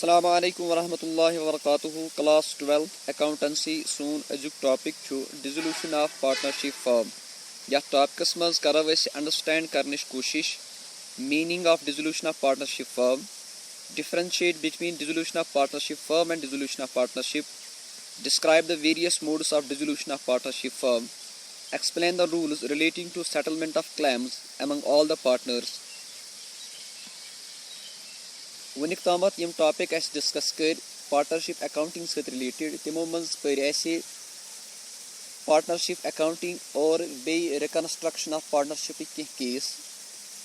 Assalamu alaikum warahmatullahi wabarakatuh. Class 12 Accountancy soon azuk topic chu dissolution of partnership firm. Yah topicus mans karo ase understand karnish koshish meaning of dissolution of partnership firm, differentiate between dissolution of partnership firm and dissolution of partnership, describe the various modes of dissolution of partnership firm, explain the rules relating to settlement of claims among all the partners. वनिक तामत यम topic अस discuss कर partnership accounting सत related तमो मज पर partnership accounting और बे रिकन्स्ट्रक्शन ऑफ पार्टनरशिप कह केस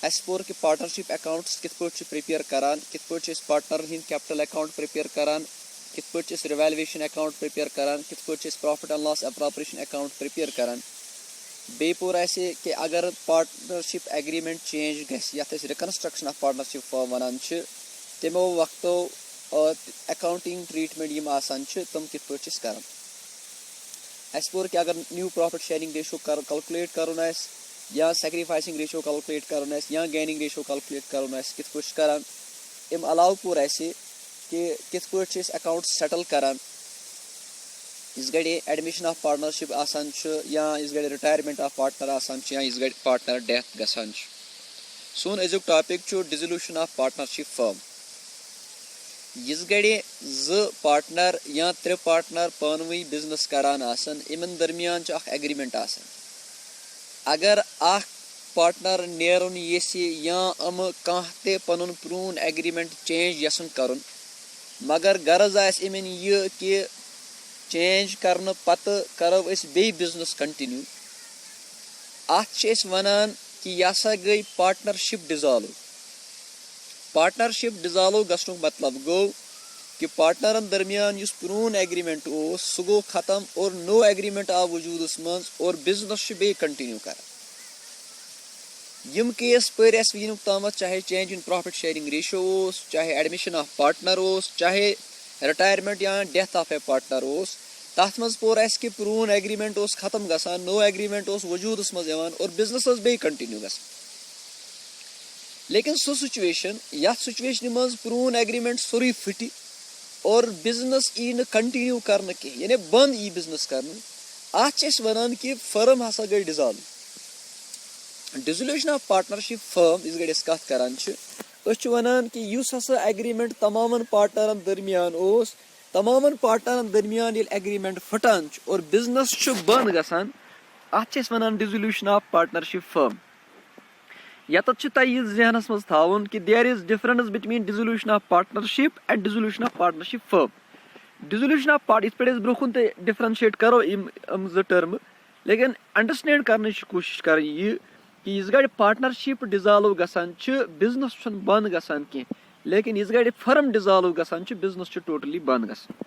अस पोर कि पार्टनरशिप अकाउंट्स कित पे प्रिपेयर करान कित पे पार्टनर हिंद कैपिटल अकाउंट प्रिपेयर करान कित पे रिवैल्यूएशन अकाउंट प्रिपेयर करान कित पे profit and loss appropriation account prepare करान बे पोर ऐसे कि अगर पार्टनरशिप एग्रीमेंट चेंज गस यथ रिकन्स्ट्रक्शन ऑफ पार्टनरशिप फॉर्म वनान तमो वक्तो अकाउंटिंग ट्रीटमेंट यम आसान तम कित पे कर अस पोर कि अगर new profit sharing ratio calculate करुन या सैक्रिफाइसिंग रेशो कैलकुलेट करुन या गेनिंग रेशो कैलकुलेट करुन कित पे करान अम अलाव पोर ऐसे कि कित पे अकाउंट सेटल करान इस गड़े एडमिशन ऑफ पार्टनरशिप आसान या इस गड़े रिटायरमेंट ऑफ पार्टनर आसान या इस गड़े पार्टनर डेथ गसान सोन अजुक topic dissolution of partnership firm इस गड़े ज पार्टनर या त्रे पार्टनर पानवी बिजनेस करान आसन इमन दरमियान एग्रीमेंट आसन अगर पार्टनर नेरुन येसी या अम कह ते पनुन प्रून एग्रीमेंट चेंज यसन करुन मगर गरज आस इमन ये कि चेंज करने पत करो अस बे बिजनेस कंटिन्यू अत वनान कि यह हसा गई पार्टनरशिप डिजॉल्व पार्टनरशिप डिजॉल्व गसनुक मतलब गो कि पार्टनरन दरमियान युस प्रून एग्रीमेंट सह गो खत्म और नो एग्रीमेंट आव वजूदस मज और बिजनेस बे कंटिन्यू कर यम केस पर वनुक तामत चाहे change in profit sharing ratio चाहे एडमिशन ऑफ पार्टनर चाहे रिटायरमेंट या डेथ ऑफ ए पार्टनर तथ मज पोर अस कि प्रून एग्रीमेंट खत्म गसान नो एग्रीमेंट वजूदस मज और बिजनेस बे कंटिन्यू गसान लेकिन सो सिचुएशन यथ सिचुएशन मज प्रून एग्रीमेंट सोरी फटी और बिजनेस ई न कंटिन्यू करने कह यानी बंद ई बिजनेस करने अत वनान कि फर्म हसा गई dissolve dissolution of partnership firm इस गई कत करान वनान कि युस हसा एग्रीमेंट तमाम पार्टनरन दरमियान तमाम पार्टनरन दरमियान एग्रीमेंट फटान और बिजनेस बंद गसान अत वनान डिसोल्यूशन ऑफ पार्टनरशिप फर्म यत जहनस मज थावन कि there is difference between dissolution of partnership and dissolution of partnership firm dissolution of part पे ब्रोखुन ते डिफरेंशिएट करो इम ज टर्म लेकिन अंडरस्टैंड करने की कोशिश कर कि इस गड़ पार्टनरशिप डिजॉल्व गसान बिजनेस बंद गसान कह लेकिन इस गड़ फर्म डिजॉल्व गसान बिजनेस टोटली बंद गसान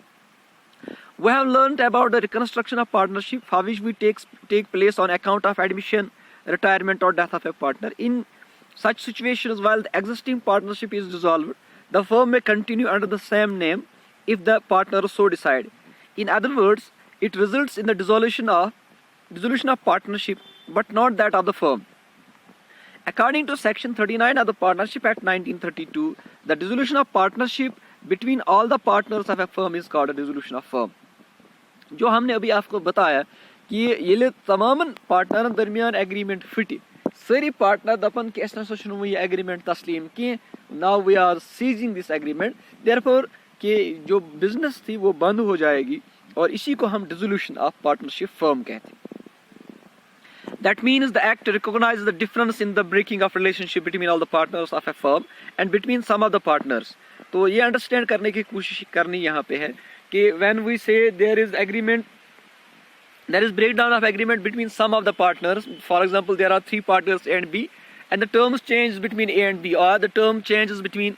We have learned about the reconstruction of partnership, how which we take place on account of admission, retirement or death of a partner. In such situations, while the existing partnership is dissolved, the firm may continue under the same name if the partners so decide. In other words, it results in the dissolution of partnership, but not that of the firm. According to Section 39 of the Partnership Act 1932, the dissolution of partnership between all the partners of a firm is called a dissolution of firm. जो हमने अभी आपको बताया कि ये तमाम partner दरमियान agreement फिटी सारी पार्टनर दपन कि ये एग्रीमेंट तस्लीम कि now we are ceasing this agreement therefore कि जो बिजनेस थी वो बंद हो जाएगी और इसी को हम डिसोल्यूशन ऑफ पार्टनरशिप फर्म कहते हैं. That means the act recognizes the difference in the breaking of relationship between all the partners of a firm and between some of the partners. तो ये अंडरस्टैंड करने की कोशिश करनी यहाँ पे है कि when we say there is agreement, there is breakdown of agreement between some of the partners. For example, there are three partners A and B, and the terms change between A and B, or the term changes between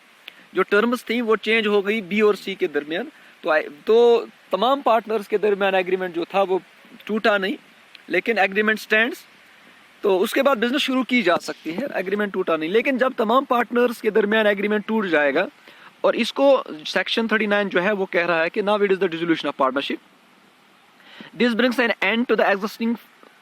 जो terms थी वो change हो गई B और C के दरमियान. तो तमाम partners के दरमियान agreement जो था वो टूटा नहीं लेकिन एग्रीमेंट स्टैंड्स. तो उसके बाद बिजनेस शुरू की जा सकती है, एग्रीमेंट टूटा नहीं. लेकिन जब तमाम पार्टनर्स के दरमियान एग्रीमेंट टूट जाएगा और इसको सेक्शन 39 जो है वो कह रहा है कि now it is the dissolution of partnership. This brings an end to the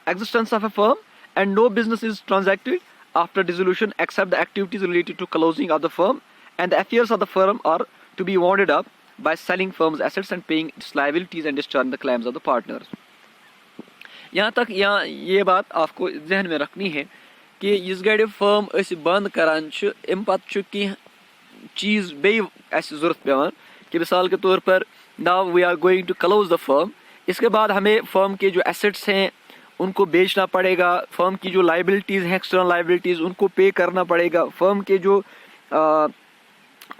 existence of a firm and no business is transacted after dissolution except the activities related to closing of the firm and the affairs of the firm are to be wound up by selling firm's assets and paying its liabilities and discharging the claims of the partners. यहाँ तक यहाँ ये बात आपको जहन में रखनी है कि इस गड़े फर्म अस बंद करान अम पत् कह चीज़ बे जरूरत पेवान कि मिसाल के तौर पर now we are going to close the firm, इसके बाद हमें फर्म के जो एसेट्स हैं उनको बेचना पड़ेगा, फर्म की जो लाइबिलिटीज़ हैं एक्सटर्नल लाइबिलिटीज़ उनको पे करना पड़ेगा, फर्म के जो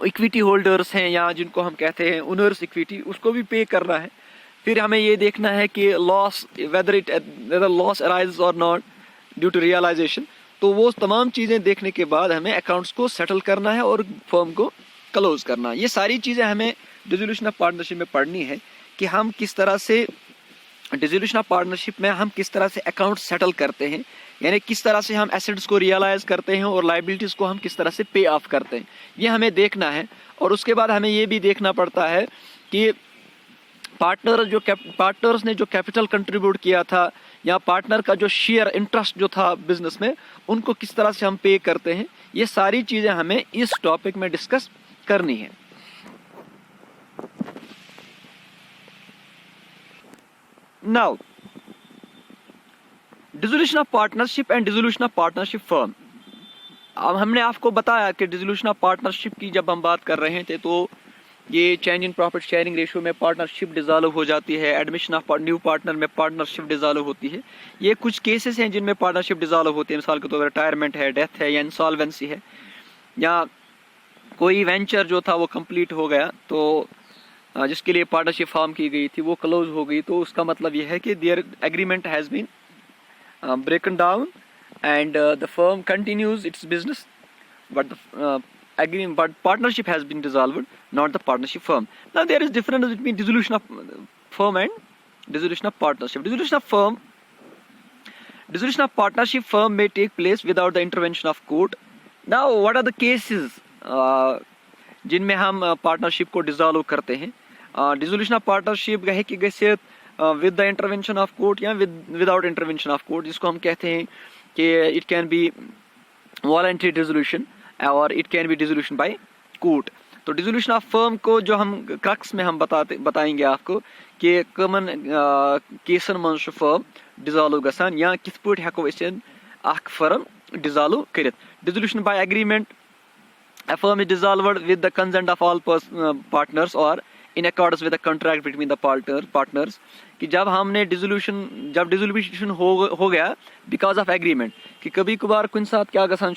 इक्विटी होल्डर्स हैं या जिनको हम कहते हैं ओनर्स इक्विटी उसको भी पे करना है। फिर हमें ये देखना है कि लॉस वेदर लॉस अराइज और नॉट ड्यू टू रियलाइजेशन, तो वो तमाम चीज़ें देखने के बाद हमें अकाउंट्स को सेटल करना है और फर्म को क्लोज करना है। ये सारी चीज़ें हमें डिसोल्यूशन ऑफ पार्टनरशिप में पढ़नी है कि हम किस तरह से डिसोल्यूशन ऑफ पार्टनरशिप में हम किस तरह से अकाउंट सेटल करते हैं, यानी किस तरह से हम एसेट्स को रियलाइज करते हैं और लाइबिलिटीज़ को हम किस तरह से पे ऑफ करते हैं, ये हमें देखना है। और उसके बाद हमें ये भी देखना पड़ता है कि पार्टनर्स ने जो कैपिटल कंट्रीब्यूट किया था या पार्टनर का जो शेयर इंटरेस्ट जो था बिजनेस में उनको किस तरह से हम पे करते हैं। ये सारी चीज़ें हमें इस टॉपिक में डिस्कस करनी है। Now dissolution of partnership and dissolution of partnership firm. अब हमने आपको बताया कि डिसोल्यूशन ऑफ पार्टनरशिप की जब हम बात कर रहे थे तो ये change in profit sharing ratio में पार्टनरशिप डिसॉल्व हो जाती है, एडमिशन ऑफ न्यू पार्टनर में पार्टनरशिप डिसॉल्व होती है। ये कुछ केसेस हैं जिनमें पार्टनरशिप डिसॉल्व होती है, मिसाल के तौर पर रिटायरमेंट है, डेथ है या इंसॉल्वेंसी है, या कोई वेंचर जो था वो कंप्लीट हो गया तो जिसके लिए पार्टनरशिप फॉर्म की गई थी वो क्लोज हो गई, तो उसका मतलब यह है कि their agreement has been broken down and the firm continues its business, but the but partnership has been dissolved, not the partnership firm. Now there is difference between dissolution of firm and dissolution of partnership. Dissolution of partnership firm may take place without the intervention of court. Now what are the cases जिनमें हम partnership को dissolve करते हैं? Dissolution of partnership है कि गैसे with the intervention of court या without intervention of court, जिसको हम कहते हैं कि it can be voluntary dissolution और it can be dissolution by court. तो डिसोल्यूशन ऑफ फर्म को जो हम क्रक्स में हम बताएंगे आपको कि कमन केसन मंज फर्म डिसॉल्व गसान या किस पे हेको अख फर्म डिसॉल्व करित। Dissolution by agreement, a firm is dissolved with the consent of all partners or in accordance with the contract between the partners कि जब हमने डिसोल्यूशन हो गया बिकॉज ऑफ एग्रीमेंट कि कभी कभार कुछ साथ क्या गसान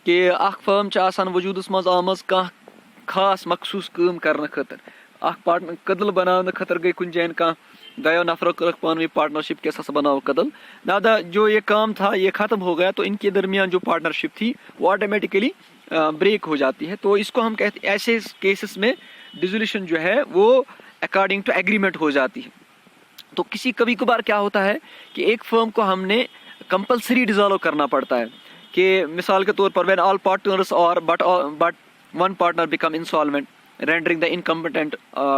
कि अख फर्म आसान वजूदस मज आमज कह खास मखसूस काम करने खतर अख पार्टनर कदल बनाने खतर गई कुछ जैन कह दयो नफर कर पानी पार्टनरशिप के साथ बनाओ कदल नादा जो ये काम था ये खत्म हो गया, तो इनके दरमियान जो पार्टनरशिप थी वो ऑटोमेटिकली ब्रेक हो जाती है। तो इसको हम कहते हैं ऐसे केसेस में डिसोल्यूशन जो है वो अकॉर्डिंग टू एग्रीमेंट हो जाती है। तो किसी कभी कभार क्या होता है कि एक फर्म को हमने कंपलसरी डिसॉल्व करना पड़ता है कि मिसाल के तौर पर व्हेन ऑल पार्टनर्स और but one partner become insolvent rendering the incompetent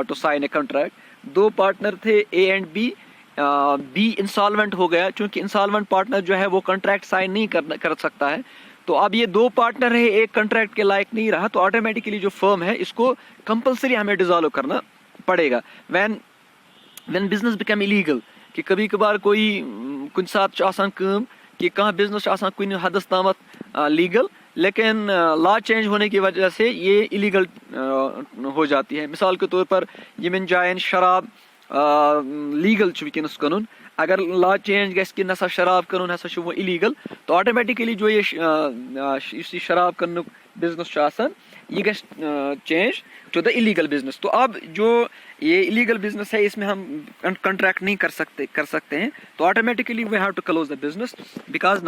to sign a contract. दो पार्टनर थे ए एंड बी इंसॉल्वेंट हो गया, क्योंकि इंसॉल्वेंट पार्टनर जो है वो कॉन्ट्रैक्ट साइन नहीं कर सकता है। तो अब ये दो पार्टनर है, एक कॉन्ट्रैक्ट के लायक नहीं रहा, तो ऑटोमेटिकली जो फर्म है इसको कंपलसरी हमें डिसॉल्व करना पड़ेगा। व्हेन बिजनेस बिकम इलीगल कि कभी कभार कोई कुछ साथ आसान काम कि कहाँ बिजनेस आसान कुछ हदस तामत लीगल, लेकिन लॉ चेंज होने की वजह से ये इलीगल हो जाती है। मिसाल के तौर पर यमन जायन शराब लीगल वनस कानून, अगर लॉ चेंज गस कि नसा शराब कानून हसा वो इलीगल, तो ऑटोमेटिकली जो ये शराब कानून बिजनेस ये गस change to the illegal business. तो अब जो ये इलीगल बिजनेस है इसमें हम कॉन्ट्रैक्ट नहीं कर सकते हैं, तो automatically we have to close the business because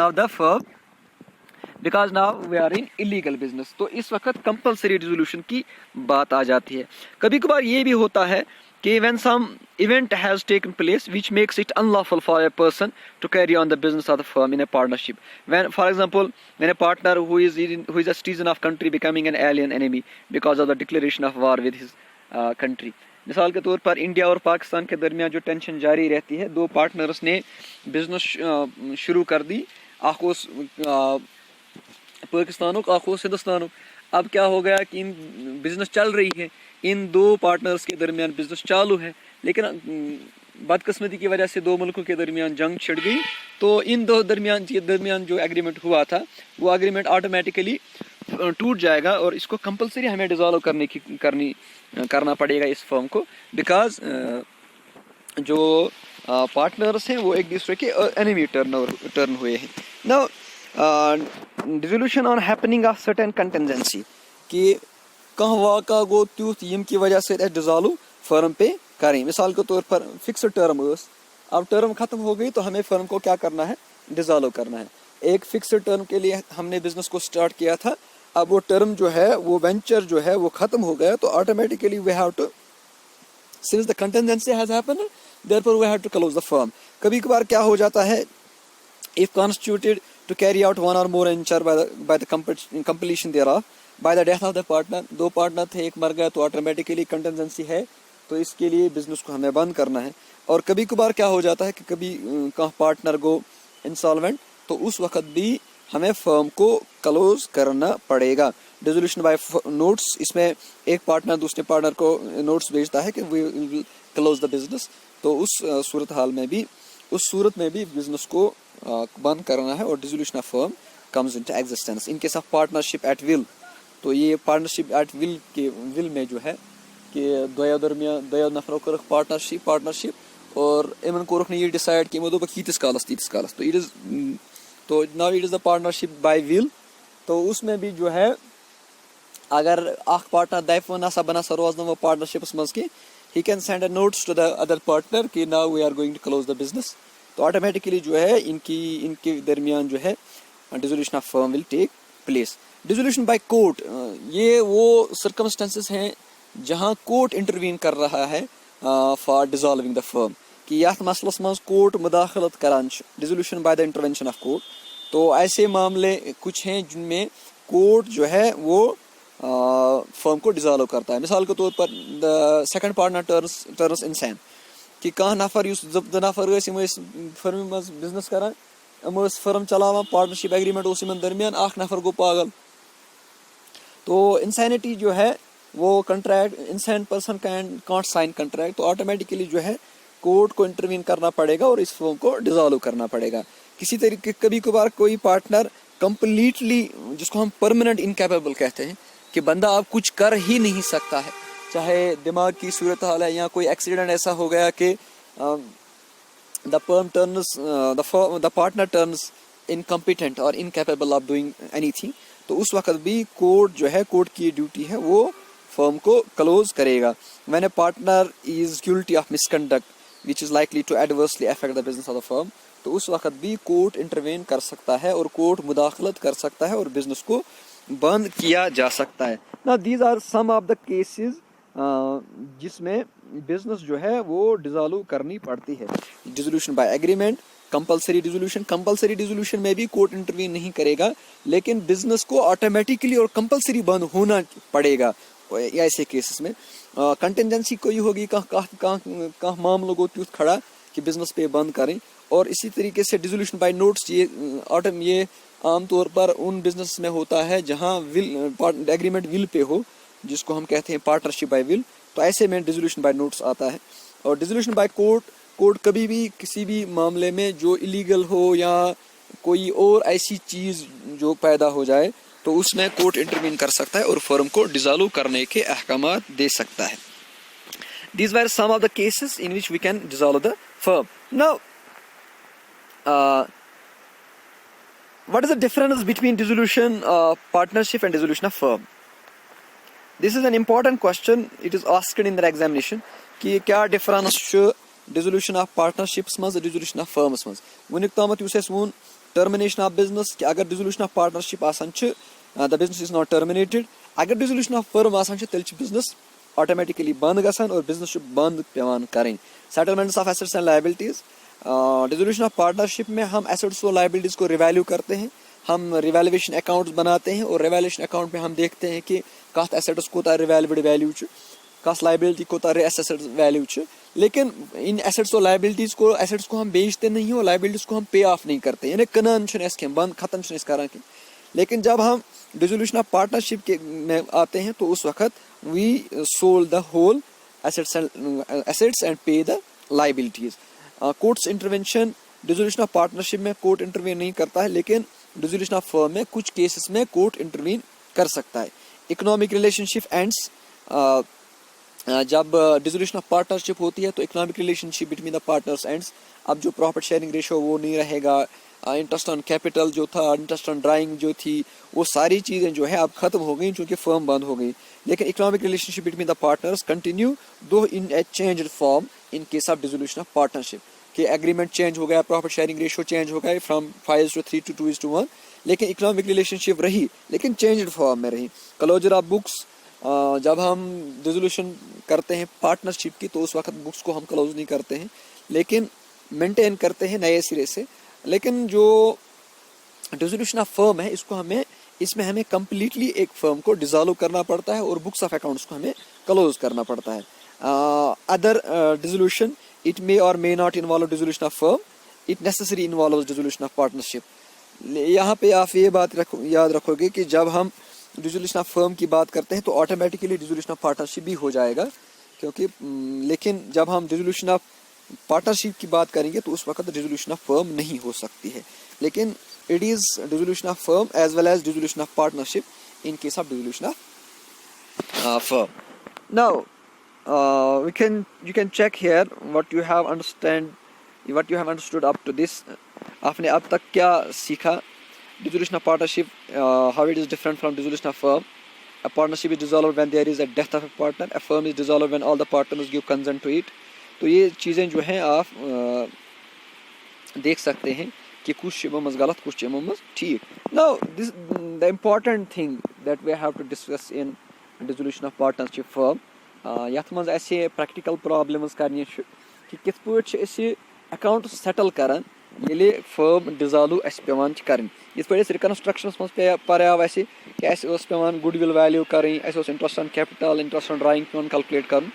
now we are in illegal business. तो इस वक्त कंपलसरी डिसोल्यूशन की बात आ जाती है। कभी कभार ये भी होता है कि when some event has taken place which makes it unlawful for a person to carry on the business of the firm in a partnership. When, for example, when a partner who is a citizen of country becoming an alien enemy because of the declaration of war with his country. मिसाल के तौर पर India और पाकिस्तान के दरमियान जो tension जारी रहती है, दो पार्टनर्स ने बिजनेस शुरू कर दी, अख पाकिस्तानुक अख हिंदुस्तानुक। अब क्या हो गया कि इन बिजनेस चल रही है, इन दो पार्टनर्स के दरमियान बिजनेस चालू है, लेकिन बदकिस्मती की वजह से दो मुल्कों के दरमियान जंग छिड़ गई। तो इन दो दरमियान जो एग्रीमेंट हुआ था वो एग्रीमेंट ऑटोमेटिकली टूट जाएगा और इसको कंपलसरी हमें डिसॉल्व करना पड़ेगा इस फर्म को, बिकॉज जो पार्टनर्स हैं वो एक दूसरे के एनिमी टर्न हुए हैं। Now dissolution on happening of certain contingency कि कह वाक़ा गो त्युथ यम की वजह से डिसॉल्व फर्म पे करें। मिसाल के तौर पर फिक्स्ड टर्म, अब टर्म खत्म हो गई तो हमें फर्म को क्या करना है, डिसॉल्व करना है। एक फिक्स्ड टर्म के लिए हमने बिजनेस को स्टार्ट किया था, अब वो टर्म जो है, वो वेंचर जो है वो खत्म हो गया, तो automatically we have to, since the contingency has happened, therefore we have to close the firm. कभी कभार क्या हो जाता है, if constituted to carry out one or more venture by the completion thereof by the death of the partner, दो partner थे, एक मर गया, तो ऑटोमेटिकली कंटिजेंसी है, तो इसके लिए बिजनेस को हमें बंद करना है। और कभी कभार क्या हो जाता है कि कभी कहाँ पार्टनर गो इंसॉल्वेंट, तो उस वक्त भी हमें फर्म को क्लोज करना पड़ेगा। डिसोल्यूशन बाय नोट्स, इसमें एक पार्टनर दूसरे पार्टनर को नोट्स भेजता है कि we will close the business, तो उस सूरत में भी बिजनेस को बंद करना है और dissolution of firm comes into existence. In case of partnership at will, तो ये पार्टनरशिप एट विल में जो है कि दो नफरों कर पार्टनरशिप और इन कोर ये डिसाइड कि दोप यीतिस कालस तो now it is the partnership by will. तो उसमें भी जो है अगर अख पार्टनर दप वो नसा बना सा रोज वो पार्टनरशिप्स मज कि he can send a notes to the other partner कि now we are going to close the business, तो ऑटोमेटिकली जो है इनके दरमियान जो है dissolution of firm will take place. Dissolution by court, ये वो सर्कमस्टेंसेस हैं जहां कोर्ट इंटरवीन कर रहा है फॉर डिसॉल्विंग द फर्म, कि यह मसलस मज कोर्ट मुदाखलत करान, dissolution by the intervention of court. तो ऐसे मामले कुछ हैं जिनमें कोर्ट जो है वो फर्म को डिसॉल्व करता है। मिसाल के तौर पर द सेकंड पार्टनर टर्न्स इंसान कि कह नफर द नफर फर्म मज बिजनेस करान, फर्म चलावान, पार्टनरशिप एग्रीमेंट उस दरमियान, अख नफर गो पागल, तो इंसानिटी जो है वो कंट्रैक्ट, इंसान पर्सन कांट साइन कंट्रैक्ट, तो ऑटोमेटिकली जो है कोर्ट को इंटरवीन करना पड़ेगा और इस फर्म को डिसॉल्व करना पड़ेगा। किसी तरीके कभी कभार कोई पार्टनर कंप्लीटली, जिसको हम परमानेंट इनकैपेबल कहते हैं, कि बंदा अब कुछ कर ही नहीं सकता है, चाहे दिमाग की सूरत हाल है या कोई एक्सीडेंट ऐसा हो गया कि द पार्टनर टर्न्स इनकम्पिटेंट और इनकैपेबल ऑफ डूइंग एनीथिंग, तो उस वक्त भी कोर्ट जो है, कोर्ट की ड्यूटी है वो फर्म को क्लोज करेगा। When a partner is guilty of misconduct which is likely to adversely affect the business of the firm, तो उस वक्त भी कोर्ट इंटरवेन कर सकता है और कोर्ट मुदाखलत कर सकता है और बिजनेस को बंद किया जा सकता है। ना these are some of the cases जिसमें बिजनेस जो है वो डिसॉल्व करनी पड़ती है। Dissolution by agreement, compulsory dissolution में भी कोर्ट इंटरवीन नहीं करेगा, लेकिन बिजनेस को ऑटोमेटिकली और कंपलसरी बंद होना पड़ेगा ऐसे केसेस में। कंटिजेंसी कोई होगी, कहाँ मामलों को त्युत खड़ा कि बिजनेस पे बंद करें। और इसी तरीके से डिसोल्यूशन बाय नोट्स, ये आमतौर पर उन बिजनेस में होता है जहाँ विल एग्रीमेंट विल पे हो, जिसको हम कहते हैं पार्टनरशिप बाय विल, तो ऐसे में डिसोल्यूशन बाय नोट्स आता है। और डिसोल्यूशन बाय कोर्ट कभी भी किसी भी मामले में जो इलीगल हो या कोई और ऐसी चीज़ जो पैदा हो जाए, तो उसमें कोर्ट इंटरवीन कर सकता है और फर्म को डिसॉल्व करने के अहकामात दे सकता है। These were some of the cases in which we can dissolve the firm. Now, what is the difference between dissolution of partnership and dissolution of firm? This is an important question. It is asked in the examination कि क्या difference छु dissolution of partnerships मज dissolution of firms मज। Voonik Tamat use वोन termination of business कि अगर dissolution of partnership आसान छु the business is not terminated, अगर dissolution of firm आसान छु तेल छु business ऑटोमेटिकली बंद गसान और बिजनेस बंद पेवान करें। Settlements of assets and liabilities, dissolution of partnership में हम एसेट्स और लायबिलिटीज को रिवैल्यू करते हैं, हम रिवैल्यूएशन अकाउंट्स बनाते हैं और रिवैल्यूएशन अकाउंट में हम देखते हैं कि कत एसेट्स कोता रिवैल्यूड वैल्यू कस लायबिलिटी कोता एसेट्स वैल्यू। लेकिन इन एसेट्स और लायबिलिटीज को, एसेट्स को हम बेचते नहीं और लायबिलिटीज को हम पे ऑफ नहीं करते, यानी कनान बंद खत्म करान, लेकिन जब हम डिसोल्यूशन ऑफ पार्टनरशिप के में आते हैं तो उस वक्त we sold the whole assets and pay the liabilities. Courts intervention dissolution of partnership में कोर्ट इंटरवीन नहीं करता है, लेकिन डिसोल्यूशन ऑफ फर्म में कुछ केसेस में कोर्ट इंटरवीन कर सकता है. इकोनॉमिक रिलेशनशिप एंड्स, जब डिसोल्यूशन ऑफ पार्टनरशिप होती है तो economic relationship between the partners ends. अब जो प्रॉफिट शेयरिंग रेशो वो नहीं रहेगा, इंटरेस्ट ऑन कैपिटल जो था, इंटरेस्ट ऑन ड्राइंग जो थी, वो सारी चीज़ें जो है अब ख़त्म हो गई क्योंकि फर्म बंद हो गई. लेकिन economic relationship between the partners continue though in a changed form in case of dissolution of partnership. कि एग्रीमेंट चेंज हो गया, प्रॉफिट शेयरिंग रेशो चेंज हो गया फ्रॉम 5 to 3 to 2:1, लेकिन इकोनॉमिक रिलेशनशिप रही लेकिन चेंज्ड फॉर्म में रही. क्लोजर ऑफ बुक्स, जब हम डिसोल्यूशन करते हैं पार्टनरशिप की तो उस वक्त बुक्स को हम क्लोज नहीं करते हैं लेकिन मेंटेन करते हैं नए सिरे से. लेकिन जो डिसोल्यूशन ऑफ फर्म है इसमें हमें कम्प्लीटली एक फर्म को डिसॉल्व करना पड़ता है और बुक्स ऑफ अकाउंट्स को हमें क्लोज करना पड़ता है. Other dissolution it may or may not involve dissolution of firm, it necessarily involves dissolution of partnership. यहाँ पे आप ये बात याद रखोगे कि जब हम डिसोल्यूशन ऑफ फर्म की बात करते हैं तो ऑटोमेटिकली डिसोल्यूशन ऑफ पार्टनरशिप भी हो जाएगा क्योंकि लेकिन जब हम डिसोल्यूशन ऑफ पार्टनरशिप की बात करेंगे तो उस वक्त डिसोल्यूशन ऑफ फर्म नहीं हो सकती है. लेकिन it is dissolution of firm as well as dissolution of partnership in case of dissolution of firm. Now you can check here what you have understood up to this. आपने अब तक क्या सीखा? Dissolution of partnership, how it is different from dissolution of firm. A partnership is dissolved when there is a death of a partner. A firm is dissolved when all the partners give consent to it. तो ये चीज़ें जो हैं आप देख सकते हैं कि कुछ चीज़ों में गलत कुछ चीज़ों में ठीक. Now this the important thing that we have to discuss in dissolution of partnership firm. यथ मज ऐसे प्रैक्टिकल प्रॉब्लम्स करनी कि कित पे अकाउंट सेटल करान ये फर्म डिसॉल्व पेवान कर. ये पे रिकन्स्ट्रक्शनस मज पर्याव कि पेवान गुडविल वैल्यू कर, interest on capital, interest on drawing पे कैलकुलेट कर,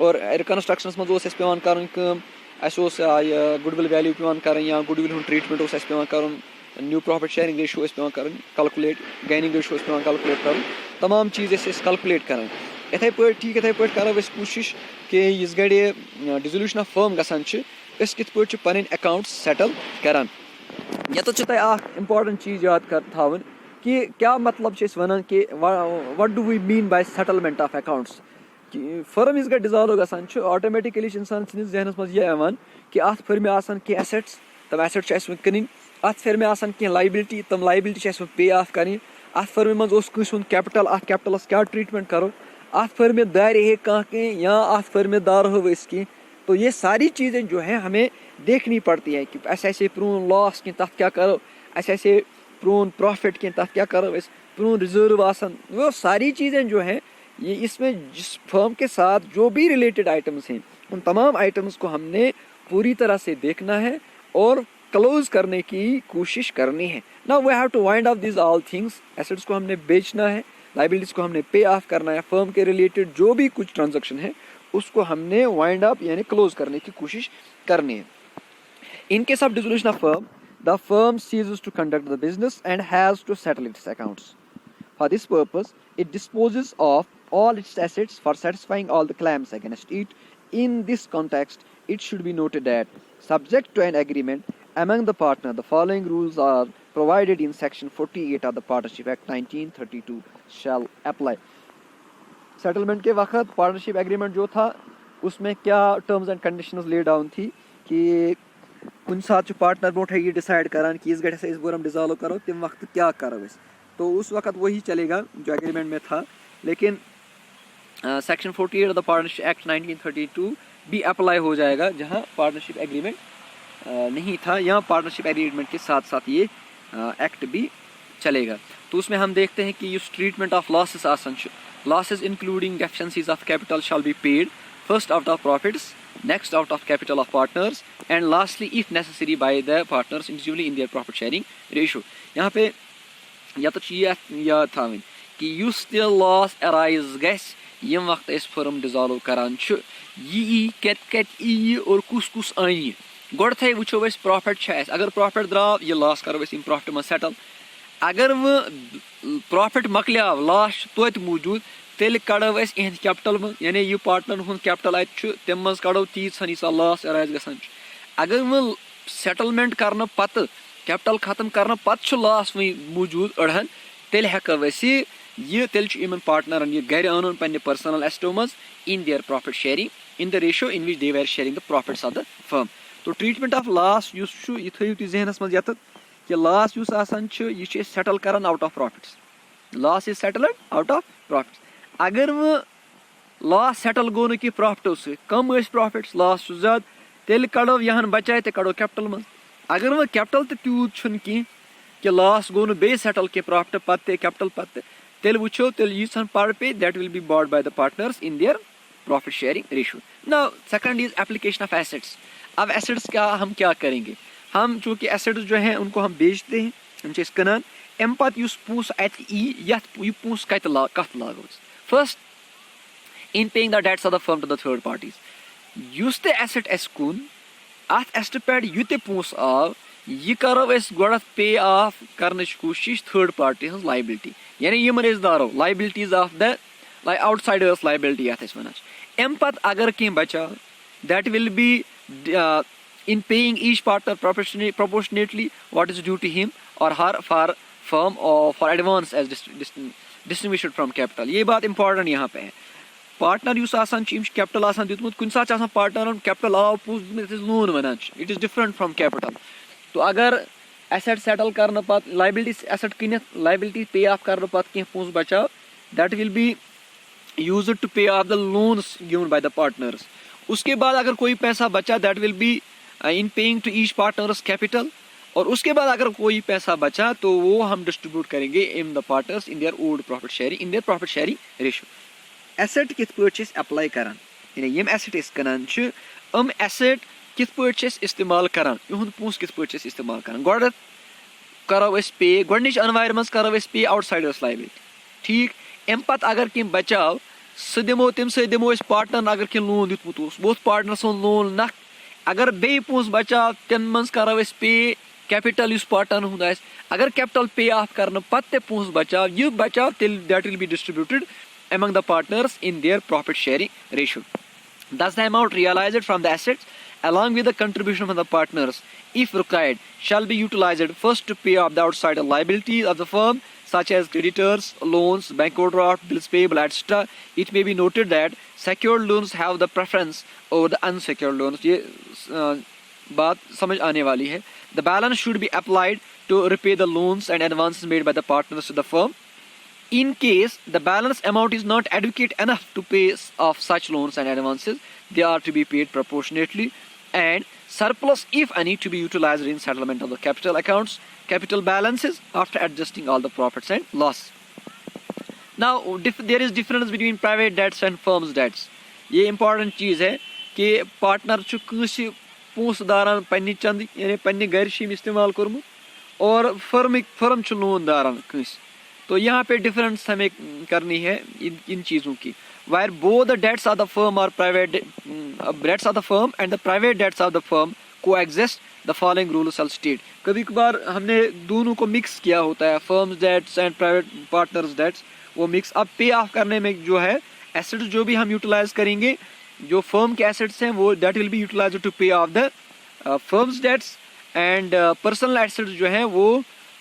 और रिकन्स्ट्रक्शनस मज पेवान कर गुडविल वैल्यू पेवान कर या गुडविल हूँ ट्रीटमेंट पेवान कर, न्यू प्रॉफिट शेयरिंग रेशो पेवान कर कैलकुलेट, गेनिंग रेशो पेवान कैलकुलेट कर, तमाम चीज़ कैलकुलेट कर. इथे पे ठीक इथे पे करो कोशिश कि इस गड़े डिसोल्यूशन ऑफ फर्म गसान कित पे पन अकाउंट सेटल करान. ये तो इम्पॉर्टेंट चीज़ याद कर थावन कि क्या मतलब वन कि what do we mean by settlement of accounts. कि फर्म इस डिसॉल्व गसान ऑटोमेटिकली इंसान सस जहनस मज यह कि अत फर्म आसान कह एसेट्स, तम एसेट्स कन, अत फर्म आसान कह लाइबिलिटी, तम लाइबिलिटी पे ऑफ कर, अत फर्म मज कैपिटल, अत कैपिटलस क्या ट्रीटमेंट करो, अत फर्म दारे है कह या अत फर्म दार हो कह. तो ये सारी चीज़ें जो हैं हमें देखनी पड़ती है कि ऐसे प्रून लॉस कह तथ क्या करो, ऐसे प्रून प्रॉफिट कह तथ क्या करो, प्रून रिजर्व आसन, वो सारी चीज़ें जो हैं ये इसमें जिस फर्म के साथ जो भी रिलेटेड आइटम्स हैं उन तमाम आइटम्स को हमने पूरी तरह से देखना है और क्लोज करने की कोशिश करनी है. Now we have to wind up this all things. Assets को हमने बेचना है, लाइबिलिटीज को हमने पे ऑफ करना है, फर्म के रिलेटेड जो भी कुछ ट्रांजैक्शन है उसको हमने वाइंड अप यानी क्लोज करने की कोशिश करनी है. इन case of dissolution of firm, the firm ceases to conduct the business and has to settle its accounts. For this purpose, it disposes of all its assets for satisfying all the claims against it. In this context, it should be noted that, subject to an agreement among the partner, the following rules are provided in section 48 of the Partnership Act 1932 shall apply. Settlement के वक्त partnership agreement जो था उसमें क्या terms and conditions lay down थी कि कुछ साथ पार्टनर बोट है ये डिसाइड करान कि इस गढ़ से इस बोर हम डिसॉल्व करो, तम वक्त क्या करो इस, तो उस वक्त वही चलेगा जो एग्रीमेंट में था. लेकिन section 48 of the partnership act 1932 भी अप्लाई हो जाएगा जहां पार्टनरशिप एग्रीमेंट नहीं था, यहाँ पार्टनरशिप एग्रीमेंट के साथ साथ ये एक्ट भी चलेगा. तो उसमें हम देखते हैं कि इस ट्रीटमेंट ऑफ लॉसेस आसन, losses including deficiencies of capital shall be paid first out of profits, next out of capital of partners, and lastly if necessary by the partners individually in their profit sharing ratio. यहाँ पे या तो चीज़ याद थावन कि use ते loss arise गस यम वक्त इस फर्म डिसॉल्व करान यी कत यी और कुस कुस आई गोड़ थे वो प्रॉफिट अगर प्रॉफिट द्राव ये लॉस करो इम प्रॉफिट में सेटल, अगर वह प्रॉफिट मकलियाव लॉस तोत मौजूद तेल कड़ो अस इहद कैपिटल मज यानी यह पार्टनर हुंद कैपिटल अत तम मज कड़ो तीन यीसा लॉस अराज गसान अगर वह सेटलमेंट करने पत कैपिटल खत्म करने पत लॉस वही मौजूद अड़हन तेल हेको अस यह तेल इन पार्टनरन यह घर अन पे पर्सनल एसेटो मज इन their profit sharing in the ratio in which they were sharing the profits of the firm तो ट्रीटमेंट ऑफ लॉस यह थो तुम जहनस मज यत कि लॉस यह सेटल कर out of profits loss is settled out of profits अगर वह लॉस सेटल गो न कि प्रॉफिटो से कम प्रॉफिट्स लॉस ज्यादा तेल कड़ो यहन बचाए ते कड़ो कैपिटल मज अगर वह कैपिटल तूत कह कि लॉस गो बे सेटल कि प्रॉफिट पे कैपिटल पे तेल वो तेल यीसन पर पे that will be bought by the partners in their profit sharing ratio now second is application of assets अब एसेट्स का हम क्या करेंगे हम चूंकि एसेट्स जो हैं उनको हम बेचते हैं हम कनान अम पत पूस अत यह पूस कत लागो first in paying the debts of the firm to the third parties युस ते एसेट अस कुन अत एसेट पे यह पूस आव यह करो अस गोड़ पे ऑफ करने कोशिश थर्ड पार्टी हज लाइबिलिटी यानी यमन दारो liabilities of the outsiders liability अत वन अम पत अगर कह बचाव that will be in paying each partner proportionately what is due to him or her for firm or for advance as distinguished from capital ये बात important यहाँ पे है पार्टनर युस आसान कैपिटल आसान दितमुत कुन साथ आसान पार्टनर कैपिटल आव पूस लोन वनान it is different from capital तो अगर एसेट सेटल करने पत लाइबिलिटी एसेट किनित लाइबिलिटी पे ऑफ करने पत कह पूस बचाव that will be used to pay off the loans given by the partners उसके बाद अगर कोई पैसा बचा that will be in paying to each partners capital और उसके बाद अगर कोई पैसा बचा तो वो हम डिस्ट्रीब्यूट करेंगे in the partners in their old profit sharing in their profit sharing ratio asset कित पट अप्लाई करान यानी यम एसेट इस कनान एसेट कित पट इस्तेमाल करान इहुंद पूस कित पट इस्तेमाल करान गोड़ करो अस पे गोडनिच अनवायर मज करो अस पे आउटसाइडर्स लाइबिलिटी ठीक अम पत अगर कह बचाव सह दिमो तम सत दिमो पार्टनर अगर कह लोन दितमुत वो पार्टनर सोन लोन नख अगर बे पूस बचाव तम मज करो अस पे कैपिटल उस पार्टनर हुंद अगर कैपिटल पे ऑफ करने पत्ते पूस बचाव यह बचाव तेल that will be distributed among the partners in their profit sharing ratio. Thus the amount realized from the assets along with the contribution from the partners if required shall be utilized first to pay off the outside liabilities of the firm such as creditors, loans, bank overdraft, bills payable, etc. It may be noted that secured loans have the preference over the unsecured loans. ये बात समझ आने वाली है. The balance should be applied to repay the loans and advances made by the partners to the firm. In case the balance amount is not adequate enough to pay off such loans and advances, they are to be paid proportionately, and surplus, if any, to be utilized in settlement of the capital accounts, capital balances after adjusting all the profits and loss. Now, there is difference between private debts and firms debts. ये important चीज है कि partner छु कुछ पोंसदारन पन्नी चंद यानी पन्नी घर शिम इस्तेमाल करमु और firm छु लोन दारन कुछ तो यहाँ पे डिफरेंस हमें करनी है इन चीज़ों की where both the debts of the firm और private debts of the firm and the private debts of the firm coexist the following rules are state कभी कभार हमने दोनों को मिक्स किया होता है firms debts and private partners debts वो मिक्स अब पे ऑफ करने में जो है एसेट्स जो भी हम यूटिलाइज करेंगे जो फर्म के एसेट्स हैं वो that will be utilize to pay off the firms debts and personal assets जो है वो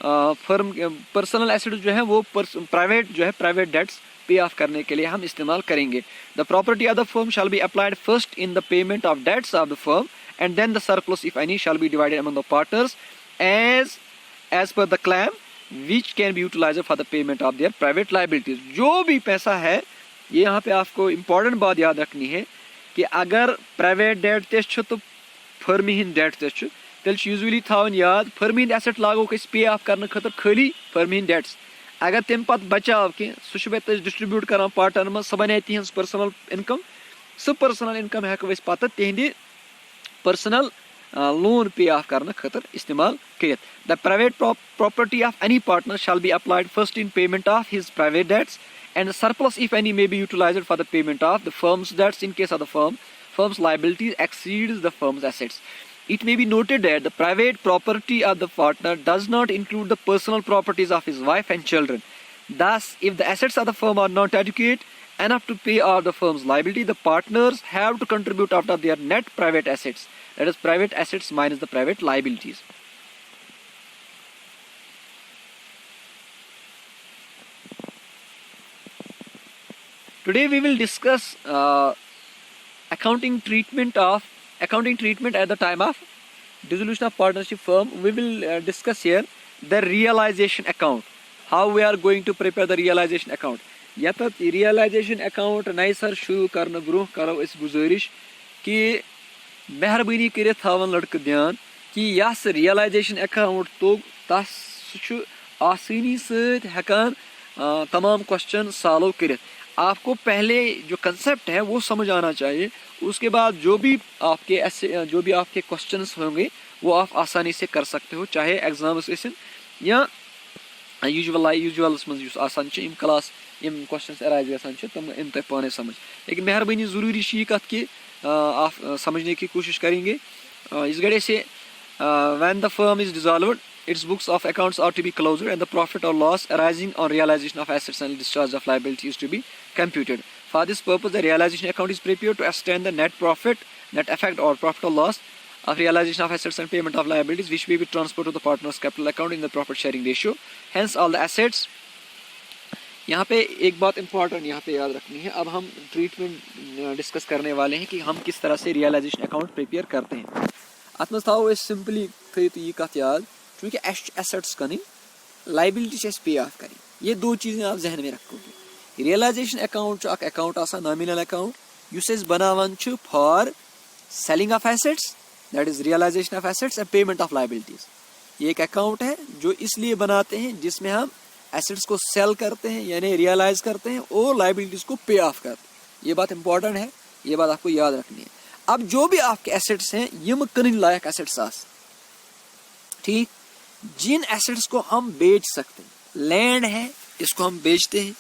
फर्म पर्सनल एसेट जो है वो प्राइवेट डेट्स पे ऑफ करने के लिए हम इस्तेमाल करेंगे. The property of the firm shall be applied first in the payment of debts of the firm and then the surplus if any shall be divided among the partners as per the claim which can be utilised for the payment of their private liabilities. जो भी पैसा है ये यहाँ पे आपको important बात याद रखनी है कि अगर प्राइवेट डेट ते तो फर्म हिंद डेट ते तेल यूजली थवन याद फर्म हिंद एसेट लागो पे ऑफ करने खतर खाली फर्म हिंद डेट्स अगर तम पे बचाव कह सह डिस्ट्रीब्यूट कर पार्टनर मज सह बने तिहज पर्सनल इनकम सह पर्सनल इनकम हेको पे तिहंद पर्सनल लोन पे ऑफ करने खतर इस्तेमाल कर. The private property of any partner shall be applied first in payment of his private debts and the surplus if any may be utilized for the payment of the firm's debts in case of the firm's liabilities exceeds the firm's assets. It may be noted that the private property of the partner does not include the personal properties of his wife and children. Thus, if the assets of the firm are not adequate enough to pay all the firm's liability, the partners have to contribute out of their net private assets. That is, private assets minus the private liabilities. Today we will discuss accounting treatment at the time of dissolution of partnership firm. We will discuss here the realization account. How we are going to prepare the realization account. यतत realization account नए sir शुरू करने bro करो इस गुजारिश कि मेहरबानी करित थावन लड़के ध्यान कि यस realization account तो तस छु आसानी से हेकान तमाम क्वेश्चन सॉल्व करित. आपको पहले जो कंसेप्ट है वो समझ आना चाहिए. उसके बाद जो भी आपके क्वेश्चंस होंगे वो आप आसानी से कर सकते हो, चाहे एग्जाम्स या यूजुअल्स में आसान इम क्लास इम क्वेश्चंस अराइज गसान तुम इन तक पाने समझ. लेकिन मेहरबानी ज़रूरी ये कत कि आप समझने की कोशिश करेंगे. इस गड़े से when the firm is dissolved, its books of accounts are to be closed and the profit or loss arising on realization of assets and discharge of liability is to be computed. For this purpose, the realization account is prepared to ascertain the net profit, net effect or profit or loss of realization of assets and payment of liabilities, which may be transferred to the partner's capital account in the profit sharing ratio. Hence, all the assets. यहाँ पे एक बात important यहाँ पे याद रखनी है. अब हम ट्रीटमेंट डिस्कस करने वाले हैं कि हम किस तरह से रियलाइजेशन अकाउंट प्रिपेयर करते हैं. अत मज थो सिंपली थी तो ये कत याद चूँकि एसेट्स कन लाइबिलिटी पे ऑफ करें. ये दो चीज़ें आप जहन में रखोगे. Realisation account account nominal account बनावान for selling of assets, that is realisation of assets and payment of liabilities. ये एक अकाउंट है जो इसलिए बनाते हैं जिसमें हम एसेट्स को सेल करते हैं यानी रियलाइज करते हैं और लाइबिलिटीज को पे ऑफ करते हैं. ये बात इंपॉर्टेंट है, ये बात आपको याद रखनी है. अब जो भी आपके एसेट्स हैं यम कन लायक एसेट्स आस, ठीक, जिन एसेट्स को हम बेच सकते हैं, लैंड है इसको हम बेचते हैं,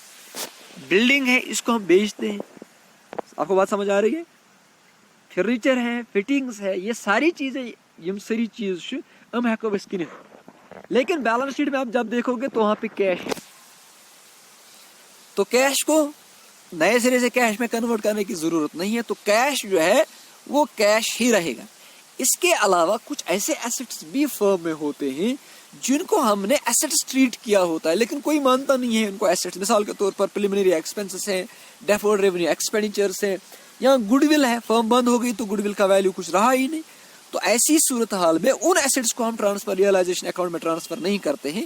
बिल्डिंग है इसको हम बेचते हैं. आपको बात समझ आ रही है? फर्नीचर है, फिटिंग्स है, ये सारी चीजें यम सारी चीज हम हेको बस किन. लेकिन बैलेंस शीट में आप जब देखोगे तो वहां पे कैश, तो कैश को नए सिरे से कैश में कन्वर्ट करने की जरूरत नहीं है. तो कैश जो है वो कैश ही रहेगा. इसके अलावा कुछ ऐसे एसेट्स भी फर्म में होते हैं जिनको हमने एसेट्स ट्रीट किया होता है लेकिन कोई मानता नहीं है उनको एसेट्स. मिसाल के तौर पर प्रिलिमिनरी एक्सपेंसेस हैं, डेफर्ड रेवेन्यू एक्सपेंडिचर्स हैं, या गुडविल है, फर्म बंद हो गई तो गुडविल का वैल्यू कुछ रहा ही नहीं. तो ऐसी सूरत हाल में उन एसेट्स को हम ट्रांसफर रियलाइजेशन अकाउंट में ट्रांसफर नहीं करते हैं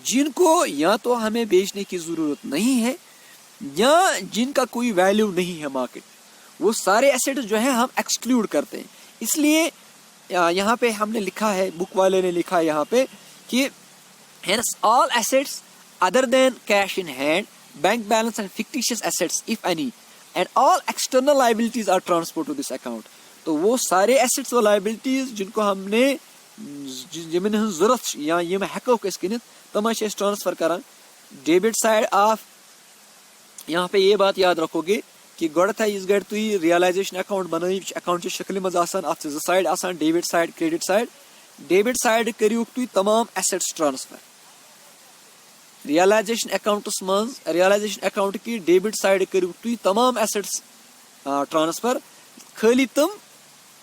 जिनको या तो हमें बेचने की जरूरत नहीं है या जिनका कोई वैल्यू नहीं है मार्केट. वो सारे एसेट्स जो है हम एक्सक्लूड करते हैं. इसलिए यहाँ पे हमने लिखा है, बुक वाले ने लिखा है यहाँ पे कि hence all assets other than cash in hand, bank balance and fictitious assets if any, and all external liabilities are transferred to this account. तो वो सारे assets और liabilities जिनको हमने जिमन जरूरत या ये में हेको किस किन तम ट्रांसफर करान. डेबिट साइड ऑफ यहाँ पे ये बात याद रखोगे कि गोड़ था इस गड़ तुई रियलाइजेशन अकाउंट बनाई अकाउंट की शक्ल मज आसान अत साइड आसान debit side credit side. Debit side करू तुई तमाम एसेट्स ट्रांसफर. रियलाइजेशन अकाउंटस मज रियलाइजेशन अकाउंट की डेबिट साइड करू तुई तमाम एसेट्स ट्रांसफर. खाली तम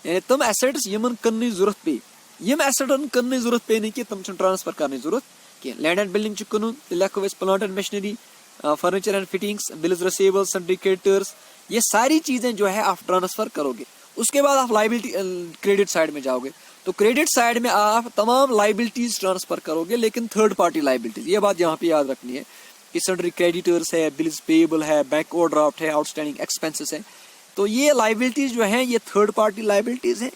यानी तम एसेट्स यमन कन जरूरत पे, यम एसेटन कन जरूरत पे नहीं कि तम ट्रांसफर करने जरूरत कि लैंड एंड बिल्डिंग कन लिखो plant and machinery, furniture and fittings, bills receivables, syndicators, ये सारी चीजें जो है आप ट्रांसफर करोगे. उसके बाद आप लाइबिलिटी क्रेडिट साइड में जाओगे तो क्रेडिट साइड में आप तमाम लाइबिलिटीज ट्रांसफर करोगे लेकिन थर्ड पार्टी लाइबिलिटीज. ये बात यहाँ पे याद रखनी है कि सन्ड्री क्रेडिटर्स है, बिल्स पेएबल है, बैंक ओवरड्राफ्ट है, आउटस्टैंडिंग एक्सपेंसेस है. तो ये लाइबिलिटीज जो है ये थर्ड पार्टी लाइबिलिटीज है.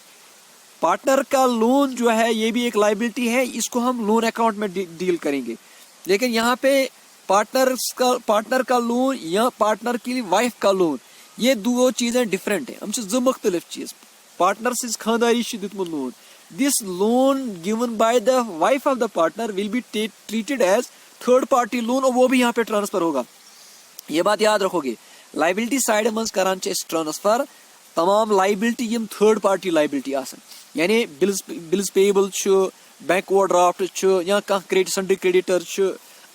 पार्टनर का लोन जो है ये भी एक लाइबिलिटी है, इसको हम लोन अकाउंट में डील करेंगे. लेकिन यहाँ पे पार्टनर का लोन या पार्टनर की वाइफ का लोन, ये दो चीजें डिफरेंट है. हम जो मुख्तलिफ चीज पार्टनर से खानदारी दितमुत loan, this loan given by the wife of the partner will be treated as third party loan और वो भी यहाँ पे ट्रांसफर होगा. ये बात याद रखोगे. लाइबिलिटी साइड मज करान ट्रांसफर तमाम लाइबिलिटी यम थर्ड पार्टी लाइबिलिटी आसन. यानी बिल्स पेएबल बैंक ओवरड्राफ्ट या कह क्रेडिट सन्ड्री क्रेडिटर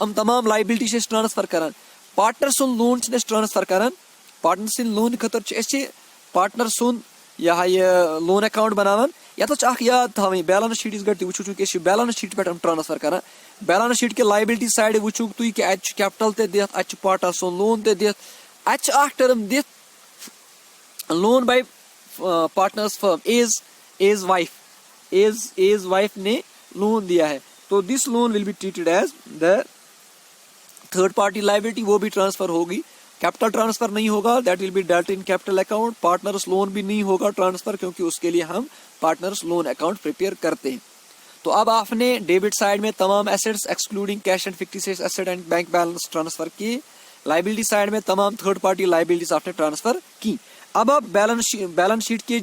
हम तमाम लाइबिलिटी से ट्रांसफर करान पार्टनर सुन लोन ट्रांसफर करान पार्टनर सिंद लोन खतर पार्टनर सुन यह लोन अकाउंट बनावान या तो याद थी बैलेंस शीट गट वो चूंकि बैलेंस शीट पे हम ट्रांसफर करान बैलेंस शीट के लाइबिलिटी साइड वो तुम कि अत कैपिटल दित पार्टनर सुन लोन दित अत टर्म दित loan by partners firm as wife ने लोन दिया है तो this loan will be treated as the third party liability वो भी ट्रांसफर होगी कैपिटल ट्रांसफर नहीं होगा that will be dealt in capital account partners loan भी नहीं होगा ट्रांसफर क्योंकि उसके लिए हम पार्टनर्स लोन अकाउंट प्रिपेयर करते हैं। तो अब आपने डेबिट साइड में तमाम assets excluding cash and fictitious asset and bank balance transfer किए लाइबिलिटी साइड में तमाम थर्ड पार्टी लाइबिलिटीज आपने ट्रांसफर की। अब आप बैलेंस शीट के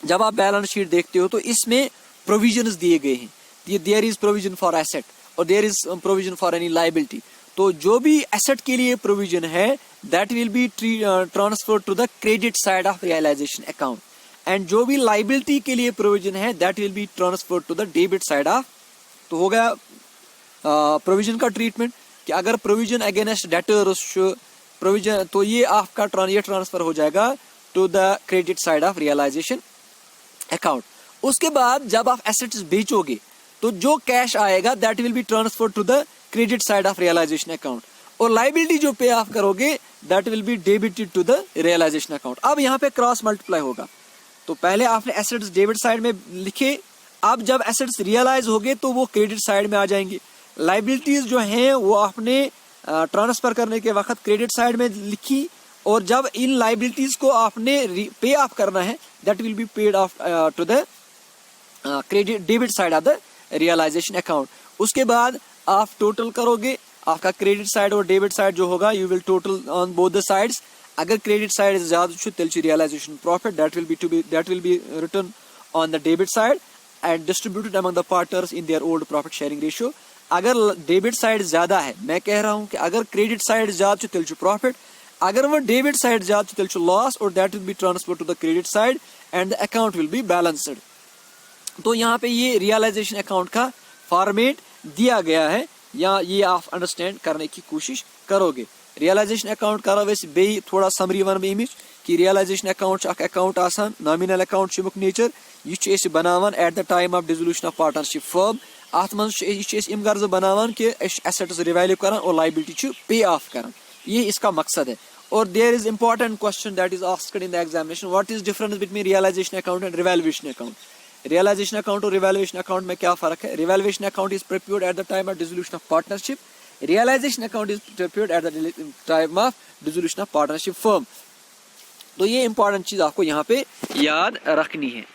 जब आप बैलेंस शीट देखते हो तो इसमें प्रोविजंस दिए गए हैं there is provision for asset और there is provision for any liability तो जो भी एसेट के लिए प्रोविजन है that will be transfer to the credit side of realisation account and जो भी लाइबिलिटी के लिए प्रोविजन है that will be transfer to the debit side of. तो हो गया प्रोविजन का ट्रीटमेंट कि अगर प्रोविजन अगेंस्ट डेटर्स प्रोविजन तो ये आपका ये ट्रांसफर हो जाएगा to the credit side of realisation account. उसके बाद जब आप एसेट्स बेचोगे तो जो कैश आएगा that will be transfer to the credit side of realisation account और लाइबिलिटी जो पे ऑफ करोगे that will be debited to the realisation account. अब यहाँ पे क्रॉस मल्टीप्लाई होगा तो पहले आपने एसेट्स डेबिट साइड में लिखे अब जब एसेट्स रियलाइज हो गए तो वो क्रेडिट साइड में आ जाएंगे लाइबिलिटीज जो हैं वो आपने ट्रांसफर करने के वक्त क्रेडिट साइड में लिखी और जब इन लाइबिलिटीज को आपने पे ऑफ करना है that will be paid off to the credit debit side of the realisation account. उसके बाद आप टोटल करोगे आपका क्रेडिट साइड और डेबिट साइड जो होगा you will total on both the sides अगर क्रेडिट साइड ज्यादा तेल realisation profit that will be return on the debit side and distributed among the partners in their old profit sharing ratio. अगर debit side ज्यादा है मैं कह रहा हूं कि अगर क्रेडिट साइड ज्यादा तेल प्रॉफिट अगर वो डेबिट साइड ज्यादा तेल लॉस और that will be transfer to the credit side and the account will be balanced. तो यहाँ पे ये रियलाइजेशन अकाउंट का फॉर्मेट दिया गया है या ये आप अंडरस्टैंड करने की कोशिश करोगे। रियलाइजेशन अकाउंट करो वैसे बे थोड़ा समरी वन बह कि रियलाइजेशन अकाउंट आसान नॉमिनल अकाउंट नेचर यह बनावान at the time of dissolution of partnership firm अत मम गर्ज बनावान कि एसेट्स रिवैल्यू करान और लाइबिलिटी पे ऑफ करान ये इसका मकसद है। और there is important question that is asked in the examination what is difference between realisation account and revaluation account. Realisation account और रिवैल्यूएशन अकाउंट में क्या फर्क है। Revaluation account is prepared at the time of dissolution of partnership realisation account is prepared at the time of dissolution of partnership firm. तो ये important चीज आपको यहाँ पे याद रखनी है।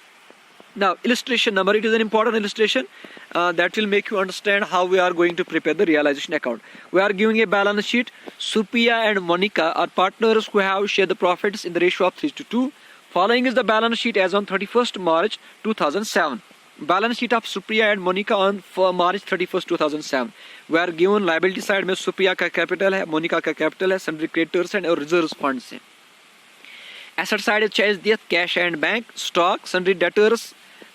Now illustration number, it is an important illustration that will make you understand how we are going to prepare the realization account. We are giving a balance sheet. Supriya and Monica are partners who have shared the profits in the ratio of 3:2. Following is the balance sheet as on 31st March 2007. Balance sheet of Supriya and Monica on March 31st 2007. We are given liability side में Supriya का capital है, Monica का capital है, sundry creditors and reserves funds हैं। Asset side चाहे दिया cash and bank, stock, sundry debtors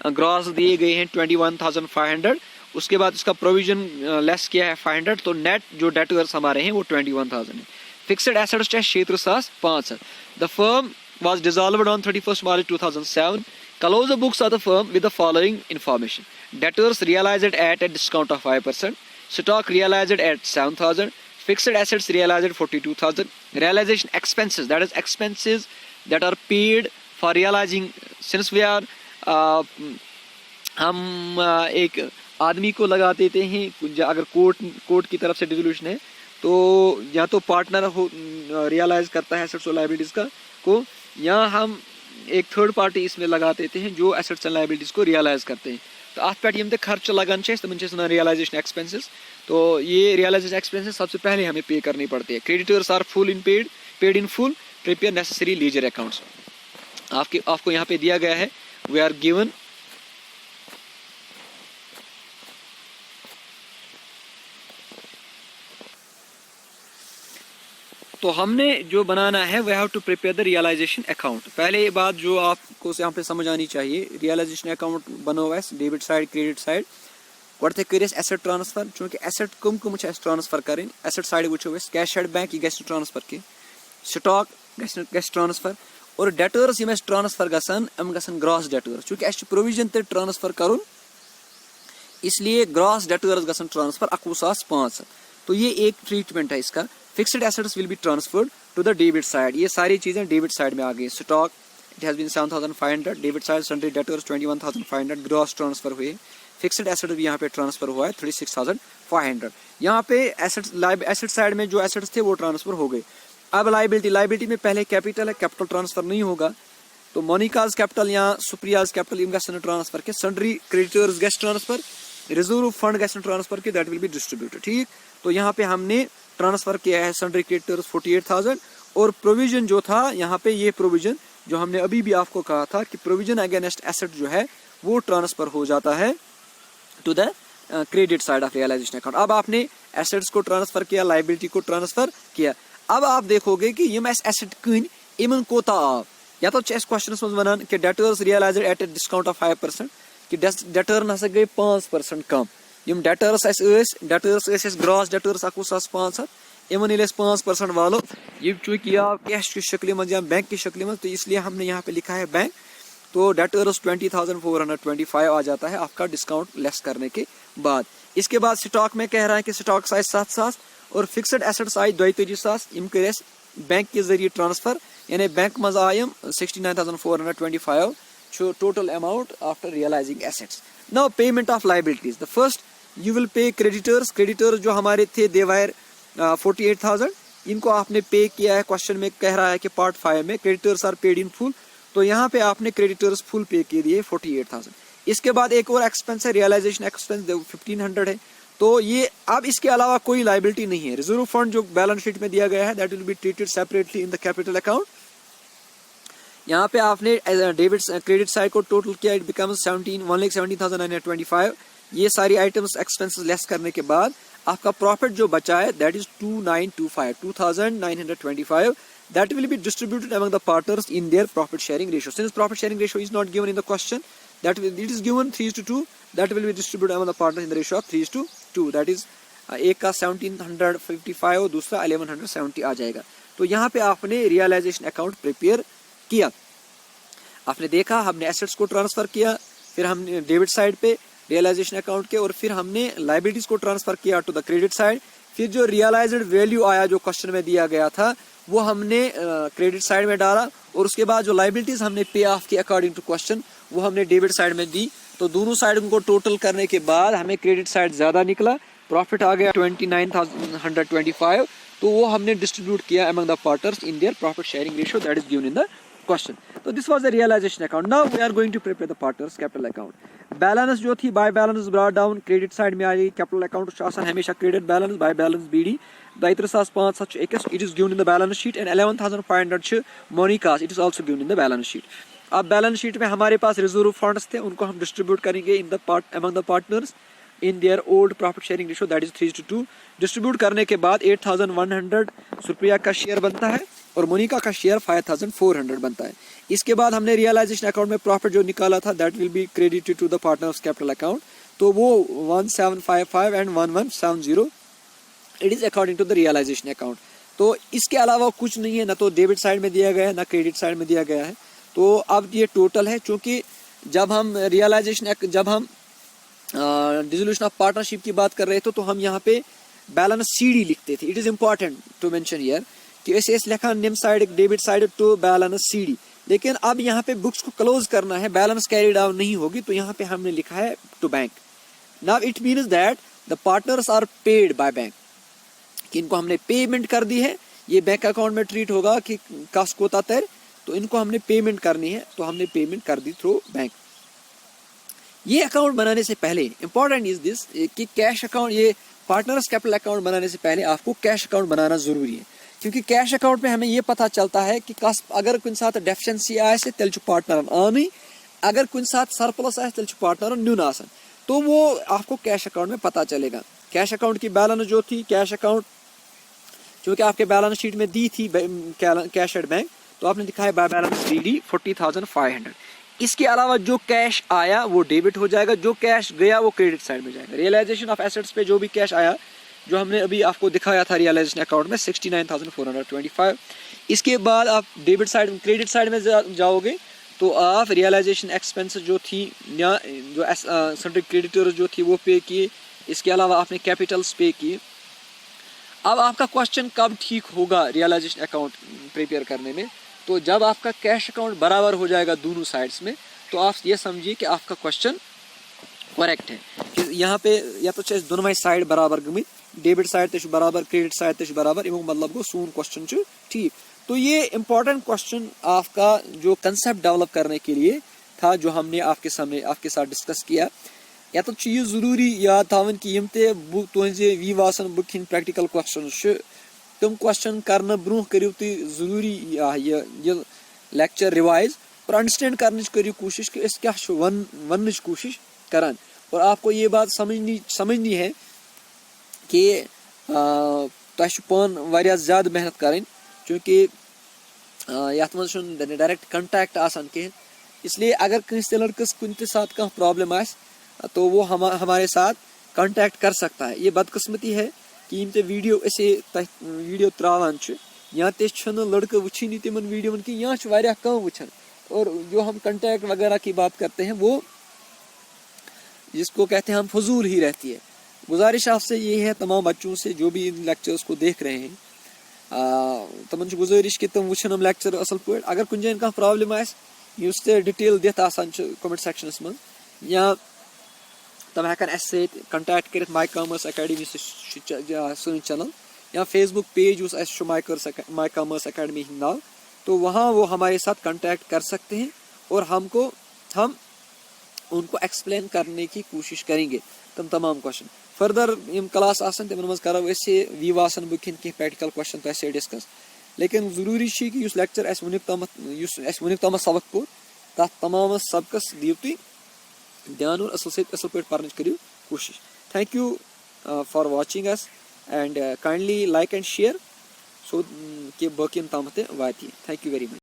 gross दिए गए हैं 21,500। उसके बाद इसका प्रोविजन लेस किया है 500 तो नेट जो डेटर्स हमारे हैं वो 21,000 है। फिक्स्ड एसेट्स चाहे क्षेत्र 5 है। The firm was dissolved on 31st March 2007. Close the books of the firm with the following information. Debtors realized at a discount of 5%. Stock realized at 7,000. Fixed assets realized 42,000. Realization expenses, that is expenses that are paid for realizing. Since we are हम एक आदमी को लगा देते हैं अगर court की तरफ से डिसोल्यूशन है तो या तो पार्टनर हो रियलाइज करता है एसेट्स और लायबिलिटीज को या हम एक थर्ड पार्टी इसमें लगा देते हैं जो एसेट्स एंड लायबिलिटीज को रियलाइज करते हैं। तो अत पे यम खर्च लगान तमन रियलाइजेशन एक्सपेंसेस। तो ये रियलाइजेशन एक्सपेंसेस सबसे पहले हमें पे करनी पड़ती है। Creditors are full in paid in full prepare necessary ledger accounts. आपको यहाँ पे दिया गया है we are given तो हमने जो बनाना है we have to prepare the realisation account. पहले ये बात जो आपको यहाँ पे समझ आनी चाहिए, रियलाइजेशन अकाउंट बनो हुआ है डेबिट साइड क्रेडिट साइड गोटे कर एसेट ट्रांसफर, चूंकि एसेट कम ट्रांसफर करें एसेट साइड वो कैश हेड बैंक यह गि ट्रांसफर की, स्टॉक गि ट्रांसफर और डेटर्स यम ट्रांसफर गसन ग्रॉस डेटर्स, चूंकि प्रोविजन ते ट्रांसफर करुन इसलिए ग्रॉस डेटर्स गसन ट्रांसफर 21,500। तो ये एक ट्रीटमेंट है इसका। Fixed assets will be transferred to the debit side, ये सारी चीजें डेबिट साइड में आ गई। Stock it has been 7,500, debit side sundry debtors 21,500 gross transfer हुए। फिक्स्ड एसेट भी यहाँ पे ट्रांसफर हुआ है 36,500। यहाँ पे एसेट साइड में जो एसेट्स थे वो ट्रांसफर हो गए। अब लाइबिलिटी में पहले कैपिटल है, कैपिटल ट्रांसफर नहीं होगा, तो मोनिकाज कैपिटल या सुप्रियाज कैपिटल इम गसन ट्रांसफर के, सन्ड्री क्रेडिटर्स गस ट्रांसफर, रिजर्व फंड गसन ट्रांसफर के, दैट विल बी डिस्ट्रीब्यूटेड। ठीक, तो यहाँ पे हमने ट्रांसफर किया है सन्ड्री क्रेडिटर्स 48,000 और प्रोविजन जो था यहाँ पे, ये प्रोविजन जो हमने अभी भी आपको कहा था कि प्रोविजन अगेंस्ट एसेट जो है वो ट्रांसफर हो जाता है to the credit side of realisation account. अब आपने एसेट्स को ट्रांसफर किया, लाइबिलिटी को ट्रांसफर किया। अब आप देखोगे कि यम एसेट कन इन कोता आव, या तो क्वेश्चन मज वन कि debtors realised at a discount of 5% कि डेटर हसा गई 5% कम। यम डेटर्स ग्रॉस डेटर्स 21,500 इन 5% वालो, ये चूंकि कैश की शक्ल में या बैंक की शक्ल में, तो इसलिए हमने यहाँ पे लिखा है बैंक। तो डेटर्स 20,425 आ जाता है आपका डिस्काउंट लेस करने के बाद। इसके बाद स्टॉक में कह रहा है कि स्टॉक साइज 7,000 और फिक्स्ड एसेट्स आई 32,000 इम कर बैंक के जरिए ट्रांसफर, यानी बैंक मज आयम 69,425 total amount after realising assets. Now payment of liabilities, the first you will pay creditors जो हमारे थे देवायर 48,000, इनको आपने पे किया है। क्वेश्चन में कह रहा है कि पार्ट 5 में creditors are paid in full, तो यहाँ पे आपने क्रेडिटर्स फुल पे के दिए 48,000। इसके बाद एक और एक्सपेंस है रियलाइजेशन एक्सपेंस 1,500 है, तो ये अब इसके अलावा कोई लाइबिलिटी नहीं है। रिजर्व फंड जो बैलेंस शीट में दिया गया है that will be treated separately in the capital account. यहाँ पे आपने डेबिट क्रेडिट साइड को टोटल किया, इट बिकम्स 1,17,925। ये सारी आइटम्स एक्सपेंसेस लेस करने के बाद आपका प्रॉफिट जो बचा है that is 2,925 that will be distributed among the partners in their profit sharing ratio. Since profit sharing ratio is not given in the question, that will, it is given 3:2, that will be distributed among the partners in the ratio of 3:2, that is एक का 1,755 और दूसरा 1,170 आ जाएगा। तो यहाँ पे आपने realisation account prepare किया, आपने देखा हमने एसेट्स को ट्रांसफर किया, फिर हमने डेबिट साइड पे रियलाइजेशन अकाउंट के, और फिर हमने लाइबिलिटीज को ट्रांसफर किया टू द क्रेडिट साइड। फिर जो रियलाइज्ड वैल्यू आया जो क्वेश्चन में दिया गया था वो हमने क्रेडिट साइड में डाला, और उसके बाद जो लाइबिलिटीज हमने पे ऑफ की अकॉर्डिंग टू क्वेश्चन वो हमने डेबिट साइड में दी। तो दोनों साइड को टोटल करने के बाद हमें क्रेडिट साइड ज्यादा निकला, प्रॉफिट आ गया 29,125, तो वो हमने डिस्ट्रीब्यूट किया among the partners in their profit sharing ratio that is given in the question. तो this was the realisation account. Now we are going to prepare the partners capital account. Balance जो थी by balance brought down, credit side में आई, capital account हमेशा credit balance by balance BD 23,500 it is given in the balance sheet and 11,500 Monika's it is also given in the balance sheet। अब balance sheet में हमारे पास reserve funds थे, उनको हम distribute करेंगे in the part among the partners in their old profit sharing ratio that is 3:2। Distribute करने के बाद 8,100 सुप्रिया का शेयर बनता है और मोनिका का शेयर 5,400 बनता है। इसके बाद हमने रियलाइजेशन अकाउंट में प्रॉफिट जो निकाला था that will be credited to the partners capital account, तो वो 1,755 and 1,170 it is according to the realisation account. तो इसके अलावा कुछ नहीं है, ना तो डेबिट साइड में दिया गया है ना क्रेडिट साइड में दिया गया है। तो अब ये टोटल है, क्योंकि जब हम डिसोल्यूशन ऑफ पार्टनरशिप की बात कर रहे थे तो हम यहाँ पे बैलेंस सीडी लिखते थे। It is important to mention here कि ऐसे लिखा निम side debit side to balance CD, लेकिन अब यहाँ पे बुक्स को क्लोज करना है, बैलेंस कैरी डाउन नहीं होगी, तो यहाँ पे हमने लिखा है to bank. Now it means that the partners are paid by bank, कि इनको हमने पेमेंट कर दी है, ये बैंक अकाउंट में ट्रीट होगा कि कास्ट कोता तर, तो इनको हमने पेमेंट करनी है, तो हमने पेमेंट कर दी थ्रू बैंक। ये अकाउंट बनाने से पहले इंपॉर्टेंट इज दिस कि कैश अकाउंट, ये पार्टनर्स कैपिटल अकाउंट बनाने से पहले आपको कैश अकाउंट बनाना जरूरी है, क्योंकि कैश अकाउंट में हमें ये पता चलता है कि अगर कुछ साथ डेफिशिएंसी आए तेल पार्टनर आनी, अगर कुछ साथ सरप्लस आए तेल पार्टनर न्यून आसान, तो वो आपको कैश अकाउंट में पता चलेगा। कैश अकाउंट की बैलेंस जो थी, कैश अकाउंट क्योंकि आपके बैलेंस शीट में दी थी कैश एट बैंक, तो आपने दिखाया बैलेंस DD 40,500। इसके अलावा जो कैश आया वो डेबिट हो जाएगा, जो कैश गया वो क्रेडिट साइड में जाएगा। रियलाइजेशन ऑफ एसेट्स पे जो भी कैश आया, जो हमने अभी आपको दिखाया था रियलाइजेशन अकाउंट में 69,425, इसके बाद आप डेबिट साइड क्रेडिट साइड में जाओगे तो आप रियलाइजेशन एक्सपेंसेस जो थी या जो सन्ड्री क्रेडिटर्स जो थी वो पे किए। इसके अलावा आपने कैपिटल्स पे किए। अब आपका क्वेश्चन कब ठीक होगा रियलाइजेशन अकाउंट प्रिपेयर करने में, तो जब आपका कैश अकाउंट बराबर हो जाएगा दोनों साइड्स में, तो आप ये समझिए कि आपका क्वेश्चन करेक्ट है कि यहाँ पे या तो दोनों साइड बराबर गमित, डेबिट साइड ते बराबर क्रेडिट साइड ते बराबर, इमो मतलब गो सून क्वेश्चन ठीक। तो ये इम्पोर्टेंट क्वेश्चन आपका जो कंसेप्ट डेवलप करने के लिए था, जो हमने आपके साथ डिस्कस किया। या तो ये जरूरी याद थवन कि यम ते तुझे वी वासन बुक प्रैक्टिकल क्वेश्चन तम क्वेश्चन करने ब्रोह करियो तुम जरूरी ये लेक्चर रिवाइज और अंडरस्टैंड करने करियो कोशिश कि क्या वन कोशिश करान। और आपको ये बात समझनी है कि तुम पान वारिया ज़्यादा मेहनत करें, क्योंकि यथ मज डायरेक्ट कंटैक्ट आसान कहें। इसलिए अगर किसी लड़कस कुन साथ कह प्रॉब्लम आए तो वो हमारे साथ कांटेक्ट कर सकता है। ये बदकिस्मती है कि यम ते वीडियो ऐसे वीडियो त्रावान या ते लड़के वुचन तिमन वीडियो की या वारिया कम वुचन, और जो हम कांटेक्ट वगैरह की बात करते हैं वो जिसको कहते हैं हम फजूल ही रहती है। गुजारिश आपसे ये है तमाम बच्चों से जो भी इन लेक्चर्स को देख रहे हैं, तमन गुजारिश कि तुम वुचन हम लेक्चर असल पे। अगर कुछ जान कह प्रॉब्लम आस डिटेल दित कमेंट सेक्शनस मं, या तम हेकन अस कंटैक्ट कर माई कॉमर्स अकेडमी सन चैनल या फेसबुक पेज उस माई कॉमर्स अकेडमी नाव, तो वहाँ वो हमारे साथ कंटैक्ट कर सकते हैं और हम उनको एक्सप्लेन करने की कोशिश करेंगे तमाम क्वेश्चन। फर्दर यम क्लास आसन तमन मज करो वी वासन बुक कह प्रैक्टिकल क्वेश्चन तुम डिस्कस। लेकिन जरूरी कि उस लेक्चर अस वुनिक तम सबक पोर तथ तमाम सबकस दियो तुम ध्यान और असल पे पढ़ने करियो कोशिश। Thank you for watching us and kindly like and share so कि बाकियन ताम वात। Thank you very much.